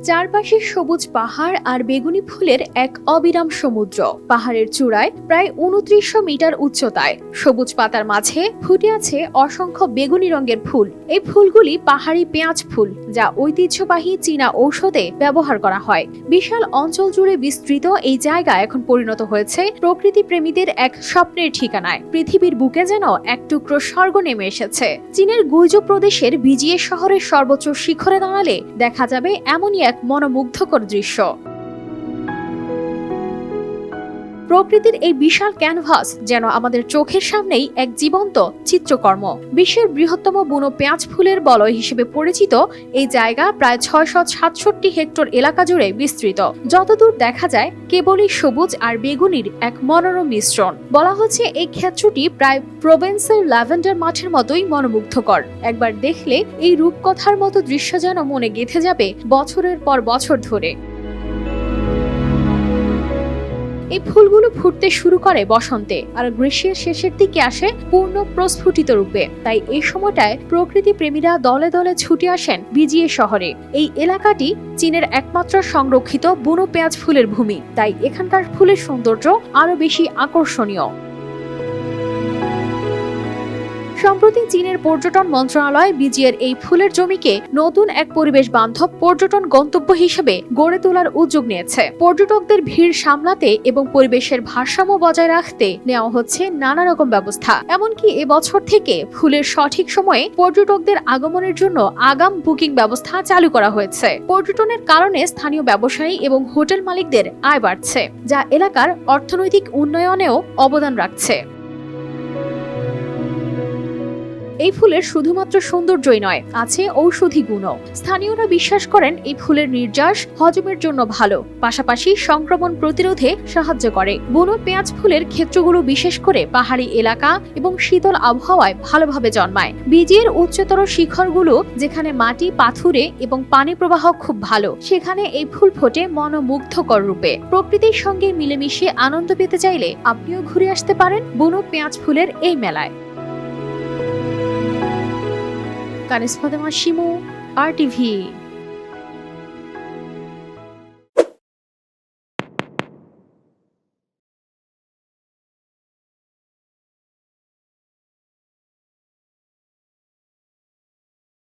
চারপাশে সবুজ পাহাড় আর বেগুনি ফুলের এক অবিরাম সমুদ্র। পাহাড়ের চূড়ায় প্রায় ২৯০০ মিটার উচ্চতায় সবুজ পাতার মাঝে ফুটে আছে অসংখ্য বেগুনি রঙের ফুল। এই ফুলগুলি পাহাড়ি পেঁয়াজ ফুল, যা ঐতিহ্যবাহী চীনা ঔষধে ব্যবহার করা হয়। বিশাল অঞ্চল জুড়ে বিস্তৃত এই জায়গা এখন পরিণত হয়েছে প্রকৃতি প্রেমীদের এক স্বপ্নের ঠিকানায়। পৃথিবীর বুকে যেন এক টুকরো স্বর্গ নেমে এসেছে। চীনের গুইজো প্রদেশের বিজিয়ে শহরের সর্বোচ্চ শিখরে দাঁড়ালে দেখা যাবে এমনই এক মনোমুগ্ধকর দৃশ্য। প্রকৃতির এই বিশাল ক্যানভাস যেন আমাদের চোখের সামনেই এক জীবন্ত চিত্রকর্ম। বিশ্বের বৃহত্তম বুনো পেঁয়াজ ফুলের বলয় হিসেবে পরিচিত এই জায়গা প্রায় ৬৬৭ হেক্টর এলাকা জুড়ে বিস্তৃত। যতদূর দেখা যায় কেবলই সবুজ আর বেগুনির এক মনোরম মিশ্রণ। বলা হচ্ছে এই ক্ষেত্রটি প্রায় প্রোভেন্সের ল্যাভেন্ডার মাঠের মতোই মনোমুগ্ধকর। একবার দেখলে এই রূপকথার মতো দৃশ্য যেন মনে গেঁথে যাবে বছরের পর বছর ধরে। এই ফুলগুলো ফুটতে শুরু করে বসন্তে, আর গ্রীষ্মের শেষের দিকে আসে পূর্ণ প্রস্ফুটিত রূপে। তাই এই সময়টায় প্রকৃতি প্রেমীরা দলে দলে ছুটে আসেন বিজিয়ে শহরে। এই এলাকাটি চীনের একমাত্র সংরক্ষিত বুনো পেঁয়াজ ফুলের ভূমি, তাই এখানকার ফুলের সৌন্দর্য আরো বেশি আকর্ষণীয়। সম্প্রতি চীনের পর্যটন মন্ত্রণালয় বিজিয়ের এই ফুলের জমিকে নতুন এক পরিবেশ বান্ধব পর্যটন গন্তব্য হিসেবে গড়ে তোলার উদ্যোগ নিয়েছে। পর্যটকদের ভিড় সামলাতে এবং পরিবেশের ভারসাম্য বজায় রাখতে নেওয়া হচ্ছে নানা রকম ব্যবস্থা। এমনকি এবছর থেকে ফুলের সঠিক সময়ে পর্যটকদের আগমনের জন্য আগাম বুকিং ব্যবস্থা চালু করা হয়েছে। পর্যটনের কারণে স্থানীয় ব্যবসায়ী এবং হোটেল মালিকদের আয় বাড়ছে, যা এলাকার অর্থনৈতিক উন্নয়নেও অবদান রাখছে। এই ফুলের শুধুমাত্র সৌন্দর্যই নয়, আছে ঔষধি গুণও। স্থানীয়রা বিশ্বাস করেন এই ফুলের নির্যাস হজমের জন্য ভালো, পাশাপাশি সংক্রমণ প্রতিরোধে সাহায্য করে। বুনো পেঁয়াজ ফুলের ক্ষেত্রগুলো বিশেষ করে পাহাড়ি এলাকা এবং শীতল আবহাওয়ায় ভালোভাবে জন্মায়। বীজের উচ্চতর শিখরগুলো যেখানে মাটি, পাথুরে এবং পানি প্রবাহ খুব ভালো, সেখানে এই ফুল ফোটে মনোমুগ্ধকর রূপে। প্রকৃতির সঙ্গে মিলেমিশে আনন্দ পেতে চাইলে আপনিও ঘুরে আসতে পারেন বুনো পেঁয়াজ ফুলের এই মেলায়। কানিস ফাতেমা শিমু, RTV।